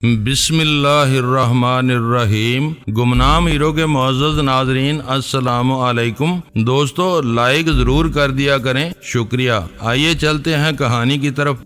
بسم اللہ الرحمن الرحیم۔ گمنام ہیرو کے معزز ناظرین السلام علیکم۔ دوستو لائک ضرور کر دیا کریں، شکریہ۔ آئیے چلتے ہیں کہانی کی طرف۔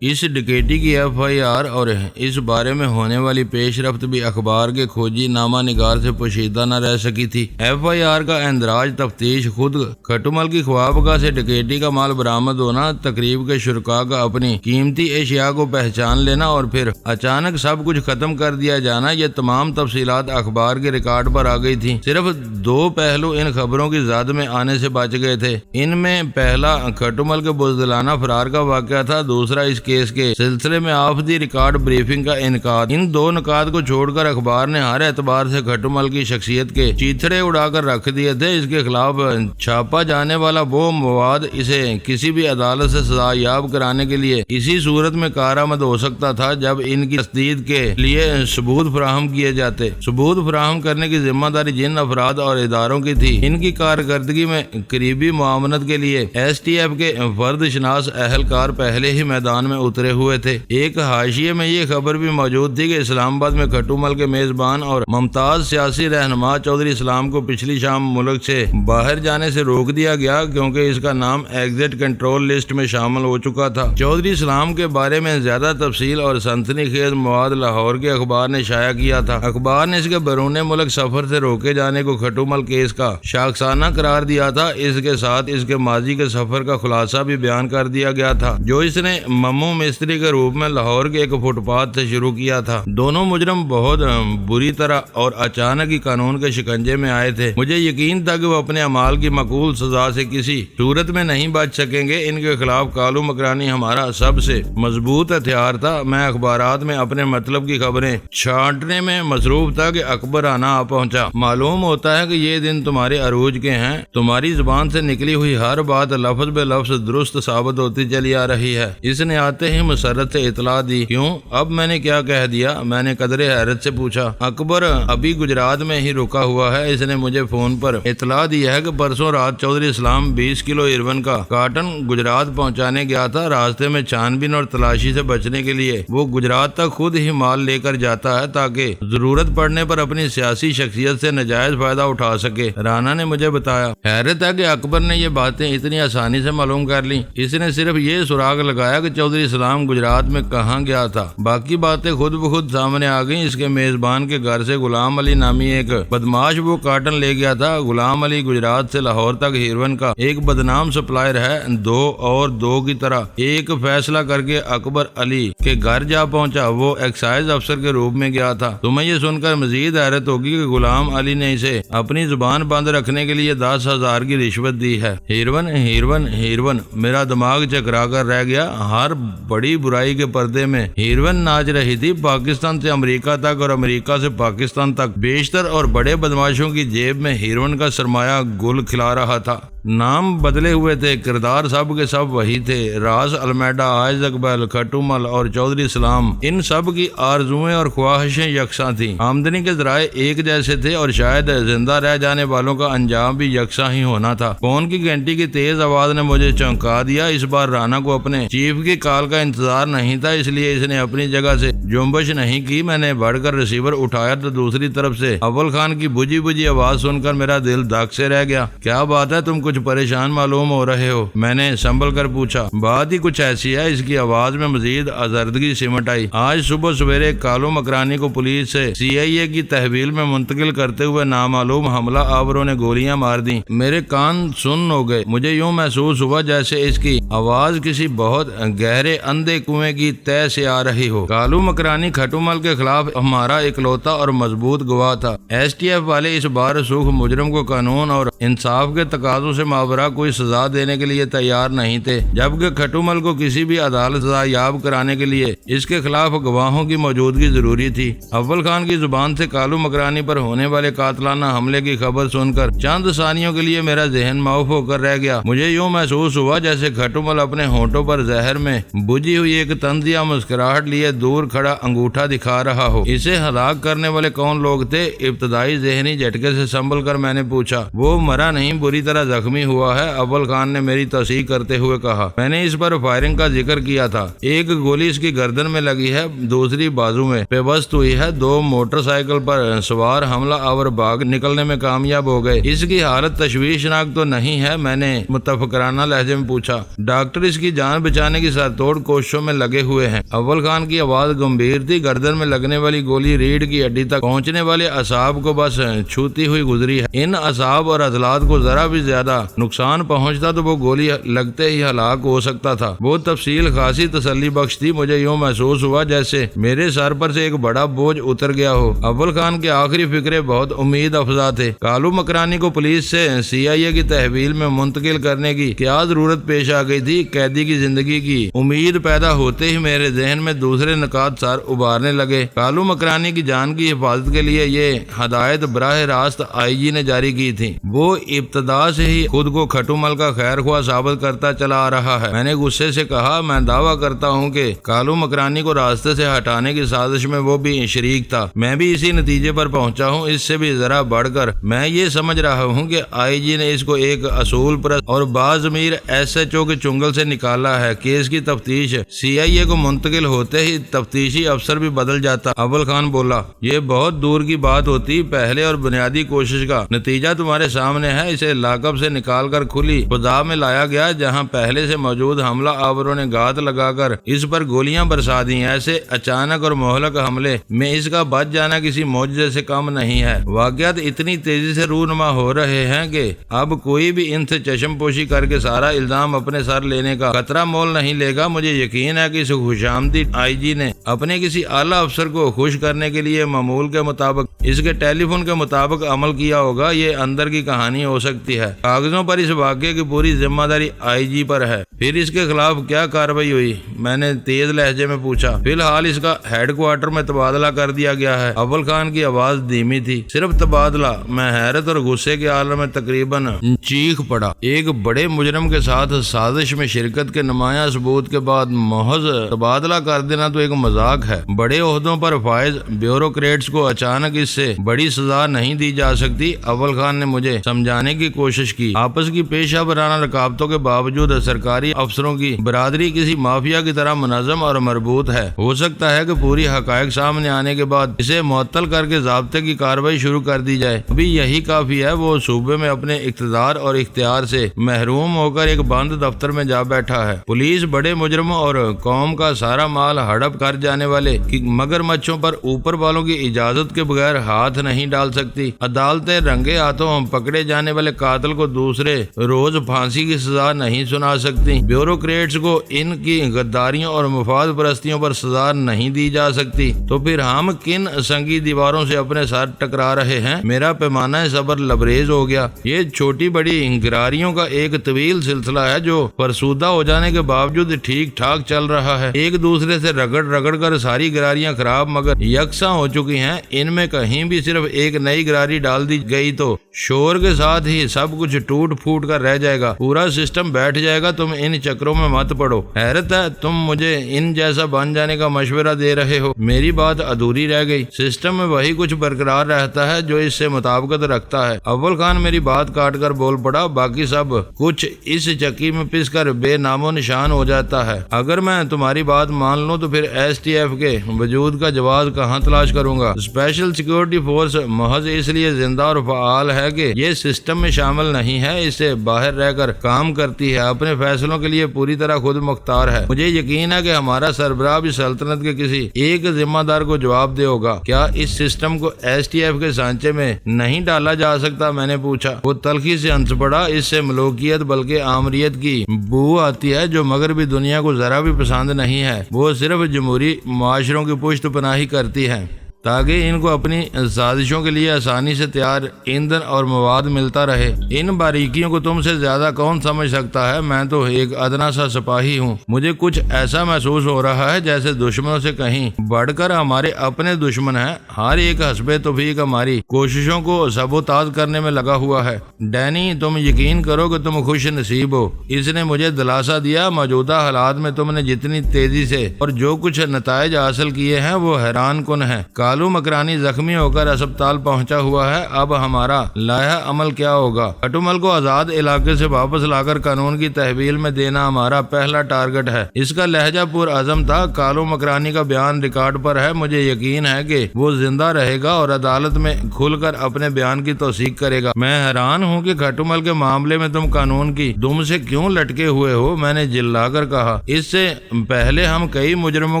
اس ڈکیتی کی ایف آئی آر اور اس بارے میں ہونے والی پیش رفت بھی اخبار کے کھوجی نامہ نگار سے پوشیدہ نہ رہ سکی تھی۔ ایف آئی آر کا اندراج تفتیش خود کھٹومل کی خوابگاہ سے ڈکیتی کا مال برآمد ہونا، تقریب کے شرکاء کا اپنی قیمتی اشیاء کو پہچان لینا اور پھر اچانک سب کچھ ختم کر دیا جانا، یہ تمام تفصیلات اخبار کے ریکارڈ پر آ گئی تھی۔ صرف دو پہلو ان خبروں کی زد میں آنے سے بچ گئے تھے۔ ان میں پہلا کھٹومل کے بزدلانہ فرار کا واقعہ تھا، دوسرا اس کیس کے سلسلے میں آف دی ریکارڈ بریفنگ کا انعقاد۔ ان دو نکات کو چھوڑ کر اخبار نے ہر اعتبار سے کھٹومل کی شخصیت کے چیتھڑے اڑا کر رکھ دیے تھے۔ اس کے خلاف چھاپا جانے والا وہ مواد اسے کسی بھی عدالت سے سزا یاب کرانے کے لیے اسی صورت میں کارآمد ہو سکتا تھا جب ان کی تصدیق کے لیے ثبوت فراہم کیے جاتے۔ ثبوت فراہم کرنے کی ذمہ داری جن افراد اور اداروں کی تھی، ان کی کارکردگی میں قریبی معاونت کے لیے ایس ٹی ایف کے فرد شناس اہلکار پہلے ہی میدان میں اترے ہوئے تھے۔ ایک حاشیے میں یہ خبر بھی موجود تھی کہ اسلام آباد میں کھٹومل کے میزبان اور ممتاز سیاسی رہنما چودھری اسلام کو پچھلی شام ملک سے باہر جانے سے روک دیا گیا کیونکہ اس کا نام ایگزٹ کنٹرول لسٹ میں شامل ہو چکا تھا۔ چودھری اسلام کے بارے میں زیادہ تفصیل اور سنسنی خیز مواد لاہور کے اخبار نے شائع کیا تھا۔ اخبار نے اس کے بیرون ملک سفر سے روکے جانے کو کھٹومل کیس کا شاخسانہ قرار دیا تھا۔ اس کے ساتھ اس کے ماضی کے سفر کا خلاصہ بھی بیان کر دیا گیا تھا جو اس نے ممو مستری کے روپ میں لاہور کے ایک فٹ پاتھ سے شروع کیا تھا۔ دونوں مجرم بہت بری طرح اور اچانک ہی قانون کے شکنجے میں آئے تھے۔ مجھے یقین تھا کہ وہ اپنے اعمال کی معقول سزا سے کسی صورت میں نہیں بچ سکیں گے۔ ان کے خلاف کالو مکرانی ہمارا سب سے مضبوط ہتھیار تھا۔ میں اخبارات میں اپنے مطلب کی خبریں چھانٹنے میں مصروف تھا کہ اکبر آنا آ پہنچا۔ معلوم ہوتا ہے کہ یہ دن تمہارے عروج کے ہیں۔ تمہاری زبان سے نکلی ہوئی ہر بات لفظ بے لفظ درست ثابت ہوتی چلی آ رہی ہے۔ اس نے آتے ہی مسرت سے اطلاع دی۔ کیوں؟ اب میں نے کیا کہہ دیا؟ میں نے قدرے حیرت سے پوچھا۔ اکبر ابھی گجرات میں ہی رکا ہوا ہے۔ اس نے مجھے فون پر اطلاع دی ہے کہ پرسوں رات چودھری اسلام 20 کلو ہیروین کا کارٹن گجرات پہنچانے گیا تھا۔ راستے میں چھان بین اور تلاشی سے بچنے کے لیے وہ گجرات تک خود ہی مال لے کر جاتا ہے تاکہ ضرورت پڑنے پر اپنی سیاسی شخصیت سے ناجائز فائدہ اٹھا سکے، رانا نے مجھے بتایا۔ حیرت ہے کہ اکبر نے یہ باتیں اتنی آسانی سے معلوم کر لیں۔ اس نے صرف یہ سراغ لگایا کہ چودھری اسلام گجرات میں کہاں گیا تھا، باقی باتیں خود بخود سامنے آ گئیں۔ اس کے میزبان کے گھر سے غلام علی نامی ایک بدماش وہ کارٹن لے گیا تھا۔ غلام علی گجرات سے لاہور تک ہیروین کا ایک بدنام سپلائر ہے۔ دو کی طرح ایک فیصلہ کر کے اکبر علی کے گھر جا پہنچا۔ وہ ایکسائز افسر کے روپ میں گیا تھا۔ تمہیں یہ سن کر مزید حیرت ہوگی کہ غلام علی نے اسے اپنی زبان بند رکھنے کے لیے 10,000 کی رشوت دی ہے۔ ہیروین ہیروین ہیروین، میرا دماغ چکرا کر رہ گیا۔ ہر بڑی برائی کے پردے میں ہیروین ناچ رہی تھی۔ پاکستان سے امریکہ تک اور امریکہ سے پاکستان تک بیشتر اور بڑے بدماشوں کی جیب میں ہیروین کا سرمایہ گل کھلا رہا تھا۔ نام بدلے ہوئے تھے، کردار سب کے سب وہی تھے۔ راز المیڈا، عائز اقبال، کھٹومل اور چودھری اسلام، ان سب کی آرزوئیں اور خواہشیں یکساں تھیں۔ آمدنی کے ذرائع ایک جیسے تھے اور شاید زندہ رہ جانے والوں کا انجام بھی یکساں ہی ہونا تھا۔ فون کی گھنٹی کی تیز آواز نے مجھے چونکا دیا۔ اس بار رانا کو اپنے چیف کی کال کا انتظار نہیں تھا، اس لیے اس نے اپنی جگہ سے جنبش نہیں کی۔ میں نے بڑھ کر ریسیور اٹھایا تو دوسری طرف سے اول خان کی بجھی بجھی آواز سن کر میرا دل دھک سے رہ گیا۔ کیا بات ہے؟ تم کچھ پریشان معلوم ہو رہے ہو، میں نے سنبھل کر پوچھا۔ بات ہی کچھ ایسی ہے۔ اس کی آواز میں مزید آزردگی سمٹ آئی۔ آج صبح سویرے کالو مکرانی کو پولیس سے سی آئی اے کی تحویل میں منتقل کرتے ہوئے نامعلوم حملہ آوروں نے گولیاں مار دیں۔ میرے کان سن ہو گئے۔ مجھے یوں محسوس ہوا جیسے اس کی آواز کسی بہت گہرے اندھے کنویں کی تہ سے آ رہی ہو۔ کالو مکرانی کھٹومل کے خلاف ہمارا اکلوتا اور مضبوط گواہ تھا۔ ایس ٹی ایف والے اس بار سوکھ مجرم کو قانون اور انصاف کے تقاضوں سے ماورا کوئی سزا دینے کے لیے تیار نہیں تھے، جبکہ کھٹومل کو کسی بھی عدالت سزا یاب کرانے کے لیے اس کے خلاف گواہوں کی موجودگی ضروری تھی۔ اول خان کی زبان سے کالو مکرانی پر ہونے والے قاتلانہ حملے کی خبر سن کر چند ثانیوں کے لیے میرا ذہن معاف ہو کر رہ گیا۔ مجھے یوں محسوس ہوا جیسے کھٹومل اپنے ہونٹوں پر زہر میں بجھی ہوئی ایک طنزیہ مسکراہٹ لیے دور کھڑا انگوٹھا دکھا رہا ہو۔ اسے ہلاک کرنے والے کون لوگ تھے؟ ابتدائی ذہنی جھٹکے سے سنبھل کر میں نے پوچھا۔ وہ مرا نہیں، بری طرح زخمی ہوا ہے، اول خان نے میری تصحیح کرتے ہوئے کہا۔ میں نے اس پر فائرنگ کا ذکر کیا تھا۔ ایک گولی اس کی گردن میں لگی ہے، دوسری بازو میں پیوست ہوئی ہے۔ 2 موٹر سائیکل پر سوار حملہ آور بھاگ نکلنے میں کامیاب ہو گئے۔ اس کی حالت تشویشناک تو نہیں ہے؟ میں نے متفکرانہ لہجے میں پوچھا۔ ڈاکٹر اس کی جان بچانے کی سرتوڑ کوششوں میں لگے ہوئے ہیں۔ اول خان کی آواز گمبھیر تھی۔ گردن میں لگنے والی گولی ریڑھ کی ہڈی تک پہنچنے والے اعصاب کو بس چھوتی ہوئی گزری ہے۔ ان اعصاب اور عضلات کو ذرا بھی زیادہ نقصان پہنچتا تو وہ گولی لگتے ہی ہلاک ہو سکتا تھا۔ وہ تفصیل خاصی تسلی بخش تھی۔ مجھے یوں محسوس ہوا جیسے میرے سر پر سے ایک بڑا بوجھ اتر گیا ہو۔ اول خان کے آخری فکرے بہت امید افزا تھے۔ کالو مکرانی کو پولیس سے CIA کی تحویل میں منتقل کرنے کی کیا ضرورت پیش آ گئی تھی؟ قیدی کی زندگی کی امید پیدا ہوتے ہی میرے ذہن میں دوسرے نکات سر ابھارنے لگے۔ کالو مکرانی کی جان کی حفاظت کے لیے یہ ہدایت براہ راست IG نے جاری کی تھی۔ وہ ابتدا سے ہی خود کو کھٹو مل کا خیر خواہ ثابت کرتا چلا آ رہا ہے۔ میں نے غصے سے کہا، میں دعویٰ کرتا ہوں کہ کالو مکرانی کو راستے سے ہٹانے کی سازش میں وہ بھی شریک تھا۔ میں بھی اسی نتیجے پر پہنچا ہوں۔ اس سے بھی ذرا بڑھ کر میں یہ سمجھ رہا ہوں کہ IG نے اس کو ایک اصول پرست اور باضمیر SHO کے چنگل سے نکالا ہے۔ کیس کی تفتیش CIA کو منتقل ہوتے ہی تفتیشی افسر بھی بدل جاتا۔ اول خان بولا، یہ بہت دور کی بات ہوتی۔ پہلے اور بنیادی کوشش کا نتیجہ تمہارے سامنے ہے۔ اسے لاک اپ سے نکال کر کھلی فضا میں لایا گیا، جہاں پہلے سے موجود حملہ آوروں نے گھات لگا کر اس پر گولیاں برسا دی۔ ایسے اچانک اور مہلک حملے میں اس کا بچ جانا کسی معجزے سے کم نہیں ہے۔ واقعات اتنی تیزی سے رونما ہو رہے ہیں کہ اب کوئی بھی ان سے چشم پوشی کر کے سارا الزام اپنے سر لینے کا خطرہ مول نہیں لے گا۔ مجھے یقین ہے کہ اس خوشامدی IG نے اپنے کسی اعلیٰ افسر کو خوش کرنے کے لیے معمول کے مطابق اس کے ٹیلی فون کے مطابق عمل کیا ہوگا۔ یہ اندر کی کہانی ہو سکتی ہے۔ کاغذوں پر اس واقعے کی پوری ذمہ داری IG پر ہے۔ پھر اس کے خلاف کیا کارروائی ہوئی؟ میں نے تیز لہجے میں پوچھا۔ فی الحال اس کا ہیڈ کوارٹر میں تبادلہ کر دیا گیا ہے۔ اول خان کی آواز دھیمی تھی۔ صرف تبادلہ؟ میں حیرت اور غصے کے عالم میں تقریباً چیخ پڑا۔ ایک بڑے مجرم کے ساتھ سازش میں شرکت کے نمایاں ثبوت کے بعد محض تبادلہ کر دینا تو ایک مذاق ہے۔ بڑے عہدوں پر فائز بیوروکریٹس کو اچانک اس سے بڑی سزا نہیں دی جا سکتی۔ اول خان نے مجھے سمجھانے کی کوشش کی۔ آپس کی پیشہ ورانہ رکاوٹوں کے باوجود سرکاری افسروں کی برادری کسی مافیا کی طرح منظم اور مربوط ہے۔ ہو سکتا ہے کہ پوری حقائق سامنے آنے کے بعد اسے معطل کر کے ضابطے کی کارروائی شروع کر دی جائے۔ ابھی یہی کافی ہے۔ وہ صوبے میں اپنے اقتدار اور اختیار سے محروم ہو کر ایک بند دفتر میں جا بیٹھا ہے۔ پولیس بڑے مجرموں اور قوم کا سارا مال ہڑپ کر جانے والے مگر مچھوں پر اوپر والوں کی اجازت کے بغیر ہاتھ نہیں ڈال سکتی۔ عدالتیں رنگے ہاتھوں پکڑے جانے والے قاتل کو دوسرے روز پھانسی کی سزا نہیں سنا سکتی۔ بیوروکریٹس کو ان کی غداریوں اور مفاد پرستیوں پر سزا نہیں دی جا سکتی۔ تو پھر ہم کن سنگی دیواروں سے اپنے ساتھ ٹکرا رہے ہیں؟ میرا پیمانہ صبر لبریز ہو گیا۔ یہ چھوٹی بڑی گراریوں کا ایک طویل سلسلہ ہے جو فرسودہ ہو جانے کے باوجود ٹھیک ٹھاک چل رہا ہے۔ ایک دوسرے سے رگڑ رگڑ کر ساری گراریاں خراب مگر یکساں ہو چکی ہیں۔ ان میں کہیں بھی صرف ایک نئی گراری ڈال دی گئی تو شور کے ساتھ ہی سب کچھ ٹوٹ پھوٹ کر رہ جائے گا، پورا سسٹم بیٹھ جائے گا۔ تم ان چکروں میں مت پڑو۔ حیرت ہے تم مجھے ان جیسا بن جانے کا مشورہ دے رہے ہو۔ میری بات ادھوری رہ گئی۔ سسٹم میں وہی کچھ برقرار رہتا ہے جو اس سے مطابقت رکھتا ہے۔ اول خان میری بات کاٹ کر بول پڑا، باقی سب کچھ اس چکی میں پس کر بے نام و نشان ہو جاتا ہے۔ اگر میں تمہاری بات مان لوں تو پھر STF کے وجود کا جواز کہاں تلاش کروں گا؟ اسپیشل سیکورٹی فورس محض اس لیے زندہ اور فعال ہے کہ یہ سسٹم میں شامل نہیں ہے، اس سے باہر رہ کر کام کرتی ہے، اپنے فیصلوں کے لیے پوری طرح خود مختار ہے۔ مجھے یقین ہے کہ ہمارا سربراہ بھی سلطنت کے کسی ایک ذمہ دار کو جواب دے ہوگا۔ کیا اس سسٹم کو STF کے سانچے میں نہیں ڈالا جا سکتا؟ میں نے پوچھا۔ وہ تلخی سے ہنس پڑا۔ اس سے ملوکیت بلکہ آمریت کی بو آتی ہے جو مغربی دنیا کو ذرا بھی پسند نہیں ہے۔ وہ صرف جمہوری معاشروں کی پشت پناہی کرتی ہے۔ تاکہ ان کو اپنی سازشوں کے لیے آسانی سے تیار ایندھن اور مواد ملتا رہے۔ ان باریکیوں کو تم سے زیادہ کون سمجھ سکتا ہے؟ میں تو ایک ادنا سا سپاہی ہوں۔ مجھے کچھ ایسا محسوس ہو رہا ہے جیسے دشمنوں سے کہیں بڑھ کر ہمارے اپنے دشمن ہیں۔ ہر ایک حسب توفیق ہماری کوششوں کو سبوتاژ کرنے میں لگا ہوا ہے۔ ڈینی، تم یقین کرو کہ تم خوش نصیب ہو۔ اس نے مجھے دلاسا دیا۔ موجودہ حالات میں تم نے جتنی تیزی سے اور جو کچھ نتائج حاصل کیے ہیں وہ حیران کن ہے۔ کالو مکرانی زخمی ہو کر اسپتال پہنچا ہوا ہے۔ اب ہمارا لائحہ عمل کیا ہوگا؟ کھٹومل کو آزاد علاقے سے واپس لا کر قانون کی تحویل میں دینا ہمارا پہلا ٹارگٹ ہے۔ اس کا لہجہ پر عزم تھا۔ کالو مکرانی کا بیان ریکارڈ پر ہے۔ مجھے یقین ہے کہ وہ زندہ رہے گا اور عدالت میں کھل کر اپنے بیان کی توثیق کرے گا۔ میں حیران ہوں کہ کھٹومل کے معاملے میں تم قانون کی دم سے کیوں لٹکے ہوئے ہو؟ میں نے جلا کر کہا۔ اس سے پہلے ہم کئی مجرموں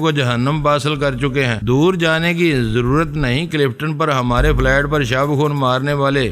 کو جہنم واصل کر چکے ہیں۔ دور جانے کی ضرورت نہیں۔ کلفٹن پر ہمارے فلیٹ پر شب خون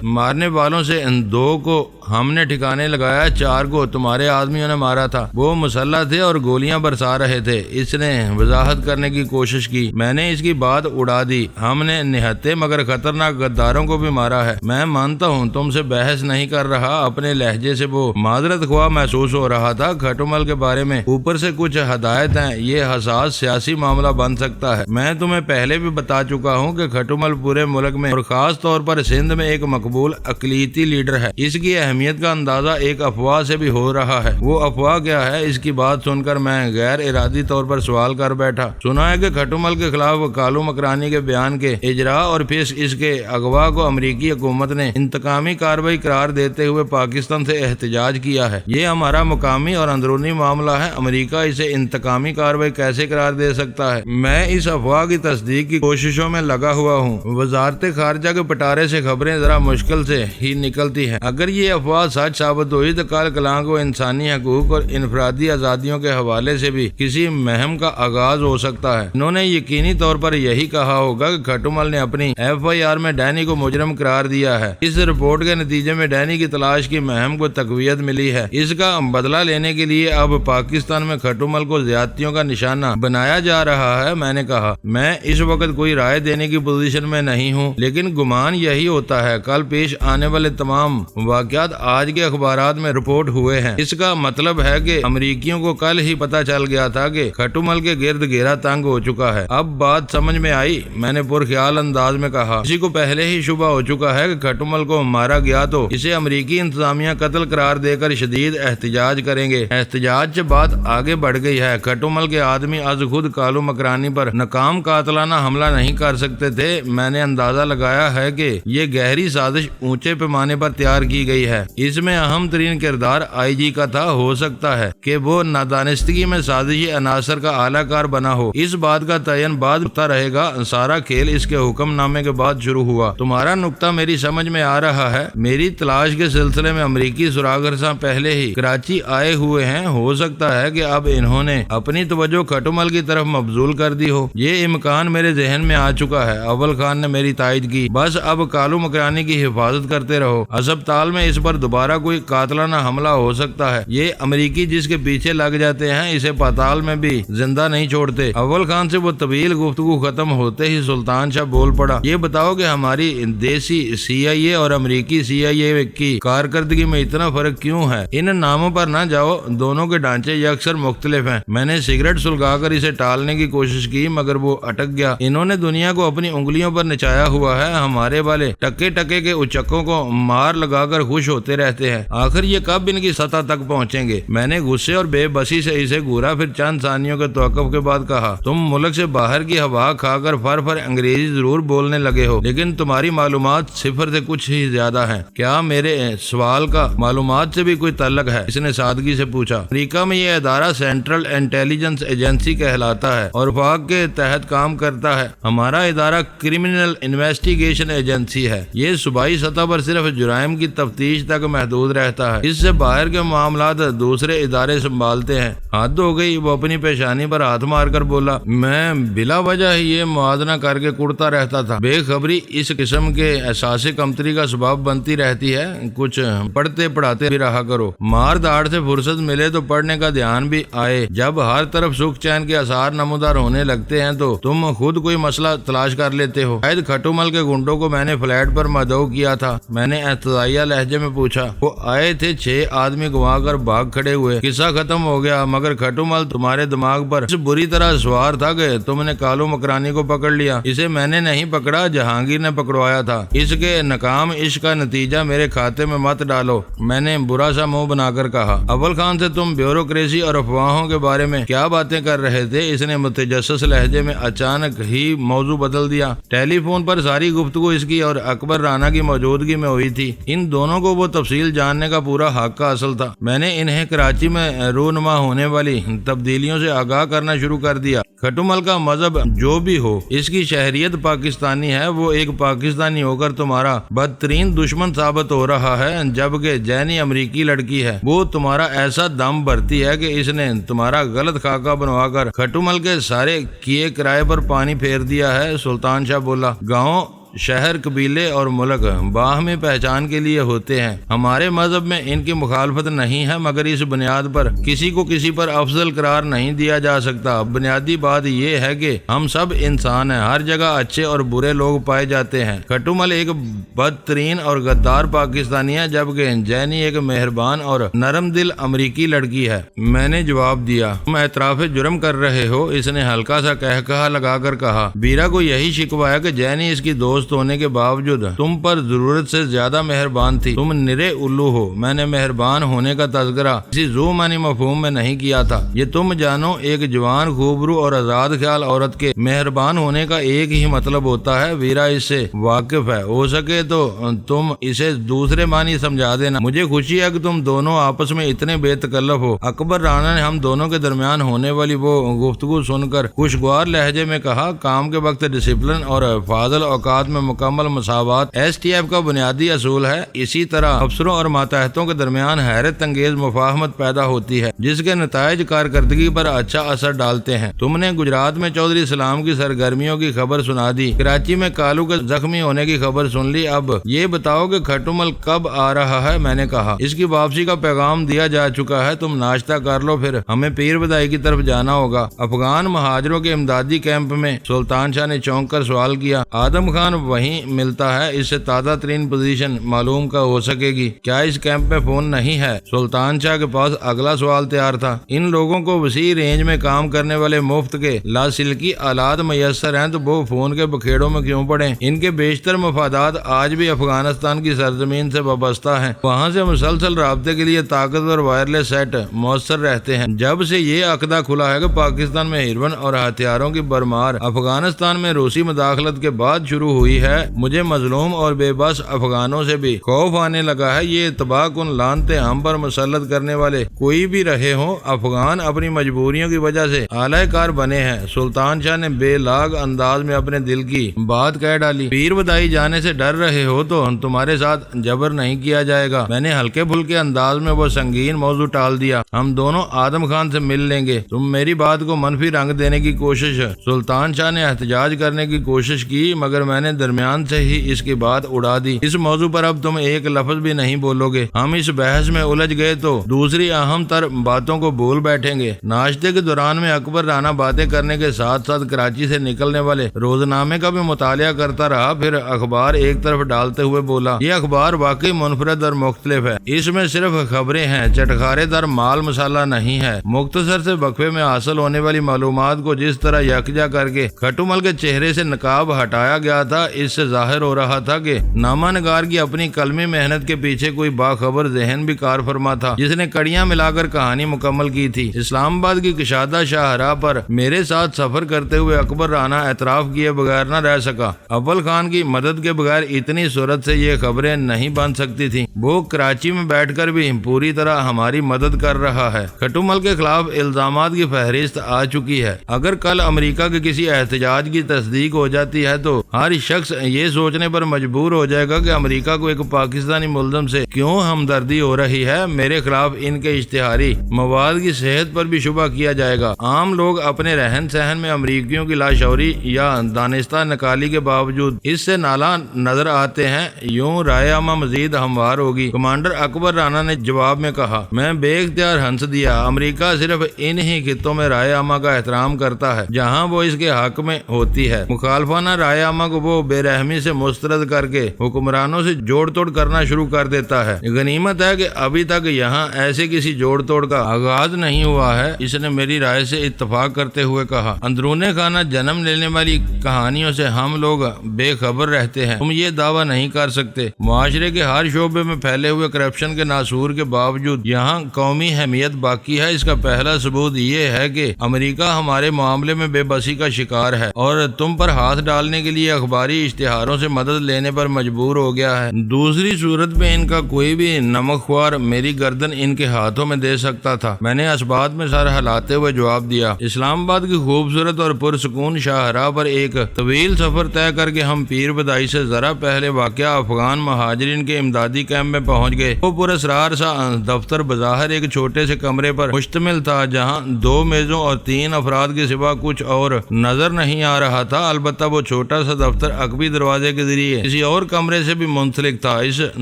مارنے والوں سے 2 کو ہم نے ٹھکانے لگایا، 4 کو تمہارے آدمیوں نے مارا تھا۔ وہ مسلح تھے اور گولیاں برسا رہے تھے۔ اس نے وضاحت کرنے کی کوشش کی۔ میں نے اس کی بات اڑا دی۔ ہم نے نہتے مگر خطرناک غداروں کو بھی مارا ہے۔ میں مانتا ہوں، تم سے بحث نہیں کر رہا۔ اپنے لہجے سے وہ معذرت خواہ محسوس ہو رہا تھا۔ کھٹومل کے بارے میں اوپر سے کچھ ہدایت ہیں۔ یہ حساس سیاسی معاملہ بن سکتا ہے۔ میں تمہیں پہلے بھی بتا چکا ہوں کہ کھٹومل پورے ملک میں اور خاص طور پر سندھ میں ایک مقبول اقلیتی لیڈر ہے۔ اس کی اہمیت کا اندازہ ایک افواہ سے بھی ہو رہا ہے۔ وہ افواہ کیا ہے؟ اس کی بات سن کر میں غیر ارادی طور پر سوال کر بیٹھا۔ سنا ہے کہ کھٹومل کے خلاف کالو مکرانی کے بیان کے اجرا اور پھر اس کے اغوا کو امریکی حکومت نے انتقامی کارروائی قرار دیتے ہوئے پاکستان سے احتجاج کیا ہے۔ یہ ہمارا مقامی اور اندرونی معاملہ ہے۔ امریکہ اسے انتقامی کارروائی کیسے قرار دے سکتا ہے؟ میں اس افواہ کی تصدیق کی کوششوں میں لگا ہوا ہوں۔ وزارت خارجہ کے پٹارے سے خبریں ذرا مشکل سے ہی نکلتی ہیں۔ اگر یہ افواہ سچ ثابت ہوئی تو کل کلاں کو انسانی حقوق اور انفرادی آزادیوں کے حوالے سے بھی کسی مہم کا آغاز ہو سکتا ہے۔ انہوں نے یقینی طور پر یہی کہا ہوگا کہ کھٹومل نے اپنی FIR میں ڈینی کو مجرم قرار دیا ہے۔ اس رپورٹ کے نتیجے میں ڈینی کی تلاش کی مہم کو تقویت ملی ہے۔ اس کا بدلہ لینے کے لیے اب پاکستان میں کھٹومل کو زیادتیوں کا نشانہ بنایا جا رہا ہے۔ میں نے کہا، میں اس وقت کوئی رائے دینے کی پوزیشن میں نہیں ہوں، لیکن گمان یہی ہوتا ہے۔ کل پیش آنے والے تمام واقعات آج کے اخبارات میں رپورٹ ہوئے ہیں۔ اس کا مطلب ہے کہ امریکیوں کو کل ہی پتہ چل گیا تھا کہ کھٹومل کے گرد گھیرا تنگ ہو چکا ہے۔ اب بات سمجھ میں آئی؟ میں نے پرخیال انداز میں کہا۔ کسی کو پہلے ہی شبہ ہو چکا ہے کہ کھٹومل کو مارا گیا تو اسے امریکی انتظامیہ قتل قرار دے کر شدید احتجاج کریں گے۔ احتجاج سے بات آگے بڑھ گئی ہے۔ کھٹومل کے آدمی از خود کالو مکرانی پر ناکام قاتلانہ حملہ نہیں کر سکتے تھے۔ میں نے اندازہ لگایا ہے کہ یہ گہری سازش اونچے پیمانے پر تیار کی گئی ہے۔ اس میں اہم ترین کردار IG کا تھا۔ ہو سکتا ہے کہ وہ نادانستگی میں سازشی عناصر کا اعلی کار بنا ہو۔ اس بات کا تعین بعد ہوتا رہے گا۔ سارا کھیل اس کے حکم نامے کے بعد شروع ہوا۔ تمہارا نقطہ میری سمجھ میں آ رہا ہے۔ میری تلاش کے سلسلے میں امریکی سراغ رساں پہلے ہی کراچی آئے ہوئے ہیں۔ ہو سکتا ہے کہ اب انہوں نے اپنی توجہ کھٹومل کی طرف مبذول کر دی ہو۔ یہ امکان میرے ذہن میں آ چکا ہے۔ اول خان نے میری تائید کی۔ بس اب کالو مکرانی کی حفاظت کرتے رہو۔ اسپتال میں اس پر دوبارہ کوئی قاتلانہ حملہ ہو سکتا ہے۔ یہ امریکی جس کے پیچھے لگ جاتے ہیں اسے پاتال میں بھی زندہ نہیں چھوڑتے۔ اول خان سے وہ طویل گفتگو ختم ہوتے ہی سلطان شاہ بول پڑا۔ یہ بتاؤ کہ ہماری دیسی CIA اور امریکی CIA کی کارکردگی میں اتنا فرق کیوں ہے؟ ان ناموں پر نہ جاؤ، دونوں کے ڈھانچے یکسر مختلف ہیں۔ میں نے سگریٹ سلگا کر اسے ٹالنے کی کوشش کی مگر وہ اٹک گیا۔ انہوں نے دنیا کو اپنی انگلیوں پر نچایا ہوا ہے۔ ہمارے والے ٹکے ٹکے کے اچکوں کو مار لگا کر خوش ہوتے رہتے ہیں۔ آخر یہ کب ان کی سطح تک پہنچیں گے؟ میں نے غصے اور بے بسی سے اسے گھورا، پھر چند ثانیوں کے توقف کے بعد کہا، تم ملک سے باہر کی ہوا کھا کر فر انگریزی ضرور بولنے لگے ہو، لیکن تمہاری معلومات صفر سے کچھ ہی زیادہ ہیں۔ کیا میرے سوال کا معلومات سے بھی کوئی تعلق ہے؟ اس نے سادگی سے پوچھا۔ امریکہ میں یہ ادارہ سینٹرل انٹیلیجنس ایجنسی کہلاتا ہے اور وفاق کے تحت کام کرتا ہے۔ ہمارا ادارہ کرمنل انویسٹیگیشن ایجنسی ہے۔ یہ صوبائی سطح پر صرف جرائم کی تفتیش تک محدود رہتا ہے۔ اس سے باہر کے معاملات دوسرے ادارے سنبھالتے ہیں۔ حد ہو گئی، وہ اپنی پیشانی پر ہاتھ مار کر بولا۔ میں بلا وجہ ہی یہ موازنہ کر کے کڑتا رہتا تھا۔ بے خبری اس قسم کے احساس کمتری کا سبب بنتی رہتی ہے۔ کچھ پڑھتے پڑھاتے بھی رہا کرو۔ مار داڑ سے فرصت ملے تو پڑھنے کا دھیان بھی آئے۔ جب ہر طرف سکھ چین کے آثار نمودار ہونے لگتے ہیں تو تم خود کوئی مسئلہ تلاش کر لیتے ہو؟ شاید کھٹو مل کے گنڈوں کو میں نے فلیٹ پر مدعو کیا تھا، میں نے احتجاجیہ لہجے میں پوچھا۔ وہ آئے تھے، 6 آدمی گوا کر بھاگ کھڑے ہوئے، قصہ ختم ہو گیا۔ مگر کھٹو مل تمہارے دماغ پر اس بری طرح سوار تھا کہ تم نے کالو مکرانی کو پکڑ لیا۔ اسے میں نے نہیں پکڑا، جہانگیر نے پکڑوایا تھا۔ اس کے ناکام عشق کا نتیجہ میرے کھاتے میں مت ڈالو، میں نے برا سا منہ بنا کر کہا۔ اول خان سے تم بیوروکریسی اور افواہوں کے بارے میں کیا باتیں کر رہے تھے؟ اس نے متجسس لہجے میں اچانک ہی موضوع بدل دیا۔ ٹیلی فون پر ساری گفتگو اس کی اور اکبر رانا کی موجودگی میں ہوئی تھی۔ ان دونوں کو وہ تفصیل جاننے کا پورا حق کا اصل تھا۔ میں نے انہیں کراچی میں رونما ہونے والی تبدیلیوں سے آگاہ کرنا شروع کر دیا۔ کھٹو مل کا مذہب جو بھی ہو، اس کی شہریت پاکستانی ہے، وہ ایک پاکستانی ہو کر تمہارا بدترین دشمن ثابت ہو رہا ہے، جبکہ جینی امریکی لڑکی ہے۔ وہ تمہارا ایسا دم بھرتی ہے کہ اس نے تمہارا غلط خاکہ بنوا کر کھٹو مل کے سارے کیے کرائے پر پانی پھیر دیا ہے۔ سلطان شاہ بولا، گاؤں، شہر، قبیلے اور ملک باہمی پہچان کے لیے ہوتے ہیں۔ ہمارے مذہب میں ان کی مخالفت نہیں ہے، مگر اس بنیاد پر کسی کو کسی پر افضل قرار نہیں دیا جا سکتا۔ بنیادی بات یہ ہے کہ ہم سب انسان ہیں، ہر جگہ اچھے اور برے لوگ پائے جاتے ہیں۔ کھٹو مل ایک بدترین اور غدار پاکستانی ہے، جبکہ جینی ایک مہربان اور نرم دل امریکی لڑکی ہے۔ میں نے جواب دیا، تم اعتراف جرم کر رہے ہو۔ اس نے ہلکا سا کہا لگا کر کہا، بیرا کو یہی شکوا ہے کہ جینی اس کی دوست ہونے کے باوجود تم پر ضرورت سے زیادہ مہربان تھی۔ تم نرے الو ہو۔ میں نے مہربان ہونے کا تذکرہ کسی ذو معنی مفہوم میں نہیں کیا تھا۔ یہ تم جانو، ایک جوان، خوبرو اور آزاد خیال عورت کے مہربان ہونے کا ایک ہی مطلب ہوتا ہے۔ ویرا اس سے واقف ہے، ہو سکے تو تم اسے دوسرے معنی سمجھا دینا۔ مجھے خوشی ہے کہ تم دونوں آپس میں اتنے بے تکلف ہو۔ اکبر رانا نے ہم دونوں کے درمیان ہونے والی وہ گفتگو سن کر خوشگوار لہجے میں کہا، کام کے وقت ڈسپلن اور فاضل اوقات میں مکمل مساوات ایس ٹی ایف کا بنیادی اصول ہے۔ اسی طرح افسروں اور ماتحتوں کے درمیان حیرت انگیز مفاہمت پیدا ہوتی ہے، جس کے نتائج کارکردگی پر اچھا اثر ڈالتے ہیں۔ تم نے گجرات میں چودھری سلام کی سرگرمیوں کی خبر سنا دی، کراچی میں کالو کے زخمی ہونے کی خبر سن لی۔ اب یہ بتاؤ کہ کھٹو مل کب آ رہا ہے؟ میں نے کہا، اس کی واپسی کا پیغام دیا جا چکا ہے، تم ناشتہ کر لو، پھر ہمیں پیر بدائی کی طرف جانا ہوگا۔ افغان مہاجروں کے امدادی کیمپ میں؟ سلطان شاہ نے چونک کر سوال کیا۔ آدم خان وہیں ملتا ہے، اس سے تازہ ترین پوزیشن معلوم کا ہو سکے گی۔ کیا اس کیمپ میں فون نہیں ہے؟ سلطان شاہ کے پاس اگلا سوال تیار تھا۔ ان لوگوں کو وسیع رینج میں کام کرنے والے مفت کے لاسلکی آلات میسر ہیں، تو وہ فون کے بکھیڑوں میں کیوں پڑیں؟ ان کے بیشتر مفادات آج بھی افغانستان کی سرزمین سے وابستہ ہیں، وہاں سے مسلسل رابطے کے لیے طاقتور وائرلیس سیٹ موثر رہتے ہیں۔ جب سے یہ عقدہ کھلا ہے کہ پاکستان میں ہیروئن اور ہتھیاروں کی بھرمار افغانستان میں روسی مداخلت کے بعد شروع ہوئی ہے، مجھے مظلوم اور بے بس افغانوں سے بھی خوف آنے لگا ہے۔ یہ تباہ کن لعنتیں ہم پر مسلط کرنے والے کوئی بھی رہے ہوں، افغان اپنی مجبوریوں کی وجہ سے اعلی کار بنے ہیں۔ سلطان شاہ نے بے لاگ انداز میں اپنے دل کی بات کہہ ڈالی۔ پیر بدائی جانے سے ڈر رہے ہو تو تمہارے ساتھ جبر نہیں کیا جائے گا۔ میں نے ہلکے پھلکے انداز میں وہ سنگین موضوع ٹال دیا، ہم دونوں آدم خان سے مل لیں گے۔ تم میری بات کو منفی رنگ دینے کی کوشش۔ سلطان شاہ نے احتجاج کرنے کی کوشش کی، مگر میں نے درمیان سے ہی اس کی بات اڑا دی۔ اس موضوع پر اب تم ایک لفظ بھی نہیں بولو گے۔ ہم اس بحث میں الجھ گئے تو دوسری اہم تر باتوں کو بھول بیٹھیں گے۔ ناشتے کے دوران میں اکبر رانا باتیں کرنے کے ساتھ ساتھ کراچی سے نکلنے والے روزنامے کا بھی مطالعہ کرتا رہا، پھر اخبار ایک طرف ڈالتے ہوئے بولا، یہ اخبار واقعی منفرد اور مختلف ہے، اس میں صرف خبریں ہیں، چٹخارے در مال مسالہ نہیں ہے۔ مختصر سے وقفے میں حاصل ہونے والی معلومات کو جس طرح یکجا کر کے کھٹو مل کے چہرے سے نقاب ہٹایا گیا تھا، اس سے ظاہر ہو رہا تھا کہ نامہ نگار کی اپنی قلمی محنت کے پیچھے کوئی باخبر ذہن بھی کار فرما تھا، جس نے کڑیاں ملا کر کہانی مکمل کی تھی۔ اسلام آباد کی کشادہ شاہراہ پر میرے ساتھ سفر کرتے ہوئے اکبر رانا اعتراف کیے بغیر نہ رہ سکا۔ اول خان کی مدد کے بغیر اتنی صورت سے یہ خبریں نہیں بن سکتی تھیں۔ وہ کراچی میں بیٹھ کر بھی پوری طرح ہماری مدد کر رہا ہے۔ کھٹو مل کے خلاف الزامات کی فہرست آ چکی ہے۔ اگر کل امریکہ کے کسی احتجاج کی تصدیق ہو جاتی ہے تو ہر شخص یہ سوچنے پر مجبور ہو جائے گا کہ امریکہ کو ایک پاکستانی ملزم سے کیوں ہمدردی ہو رہی ہے، میرے خلاف ان کے اشتہاری مواد کی صحت پر بھی شبہ کیا جائے گا۔ عام لوگ اپنے رہن سہن میں امریکیوں کی لاشعوری یا دانستہ نکالی کے باوجود اس سے نالاں نظر آتے ہیں، یوں رائے عامہ مزید ہموار ہوگی۔ کمانڈر اکبر رانا نے جواب میں کہا، میں بے اختیار ہنس دیا۔ امریکہ صرف ان ہی خطوں میں رائے عامہ کا احترام کرتا ہے جہاں وہ اس کے حق میں ہوتی ہے۔ مخالفانہ رائے عامہ کو وہ بے رحمی سے مسترد کر کے حکمرانوں سے جوڑ توڑ کرنا شروع کر دیتا ہے۔ غنیمت ہے کہ ابھی تک یہاں ایسے کسی جوڑ توڑ کا آغاز نہیں ہوا ہے، اس نے میری رائے سے اتفاق کرتے ہوئے کہا۔ اندرون خانہ جنم لینے والی کہانیوں سے ہم لوگ بے خبر رہتے ہیں، تم یہ دعویٰ نہیں کر سکتے۔ معاشرے کے ہر شعبے میں پھیلے ہوئے کرپشن کے ناسور کے باوجود یہاں قومی حمیت باقی ہے۔ اس کا پہلا ثبوت یہ ہے کہ امریکہ ہمارے معاملے میں بے بسی کا شکار ہے اور تم پر ہاتھ ڈالنے کے لیے اخباری اشتہاروں سے مدد لینے پر مجبور ہو گیا ہے۔ دوسری صورت میں ان کا کوئی بھی نمک خوار میری گردن ان کے ہاتھوں میں دے سکتا تھا۔ میں نے اس بات میں سر ہلاتے ہوئے جواب دیا۔ اسلام آباد کی خوبصورت اور پرسکون شاہراہ پر ایک طویل سفر طے کر کے ہم پیر بدائی سے ذرا پہلے واقعہ افغان مہاجرین کے امدادی کیمپ میں پہنچ گئے۔ وہ پراسرار سا دفتر بظاہر ایک چھوٹے سے کمرے پر مشتمل تھا جہاں 2 میزوں اور 3 افراد کے سوا کچھ اور نظر نہیں آ رہا تھا۔ البتہ وہ چھوٹا سا دفتر عقبی دروازے کے ذریعے کسی اور کمرے سے بھی منسلک تھا۔ اس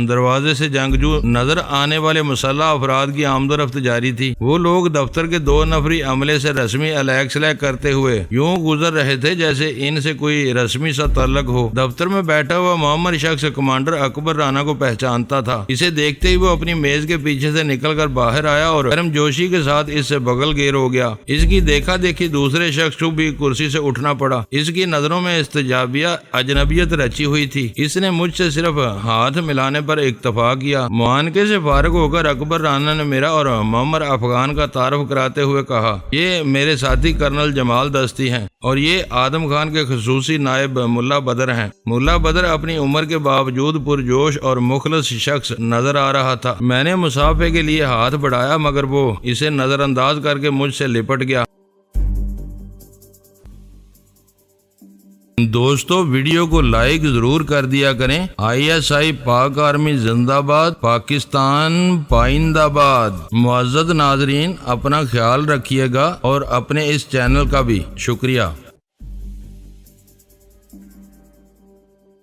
دروازے سے جنگجو نظر آنے والے مسلح افراد کی آمد و رفت جاری تھی۔ وہ لوگ دفتر کے 2 نفری عملے سے رسمی علیحدہ کرتے ہوئے یوں گزر رہے تھے جیسے ان سے کوئی رسمی سا تعلق ہو۔ دفتر میں بیٹھا ہوا معمر شخص کمانڈر اکبر رانا کو پہچانتا تھا۔ اسے دیکھتے ہی وہ اپنی میز کے پیچھے سے نکل کر باہر آیا اور گرم جوشی کے ساتھ اس سے بغل گیر ہو گیا۔ اس کی دیکھا دیکھی دوسرے شخص کو بھی کرسی سے اٹھنا پڑا۔ اس کی نظروں میں استجابیہ اجنبیت رچی ہوئی تھی۔ اس نے مجھ سے صرف ہاتھ ملانے پر اکتفا کیا۔ معانقے سے فارغ ہو کر اکبر رانا نے میرا اور معمر افغان کا تعارف کراتے ہوئے کہا، یہ میرے ساتھی کرنل جمال دستی ہیں اور یہ آدم خان کے خصوصی نائب ملا بدر ہیں۔ ملا بدر اپنی عمر کے باوجود پرجوش اور مخلص شخص نظر آ رہا تھا۔ میں نے مصافحے کے لیے ہاتھ بڑھایا مگر وہ اسے نظر انداز کر کے مجھ سے لپٹ گیا۔ دوستو ویڈیو کو لائک ضرور کر دیا کریں۔ ISI پاک آرمی زندہ باد، پاکستان پائندہ باد۔ معزز ناظرین اپنا خیال رکھیے گا اور اپنے اس چینل کا بھی شکریہ۔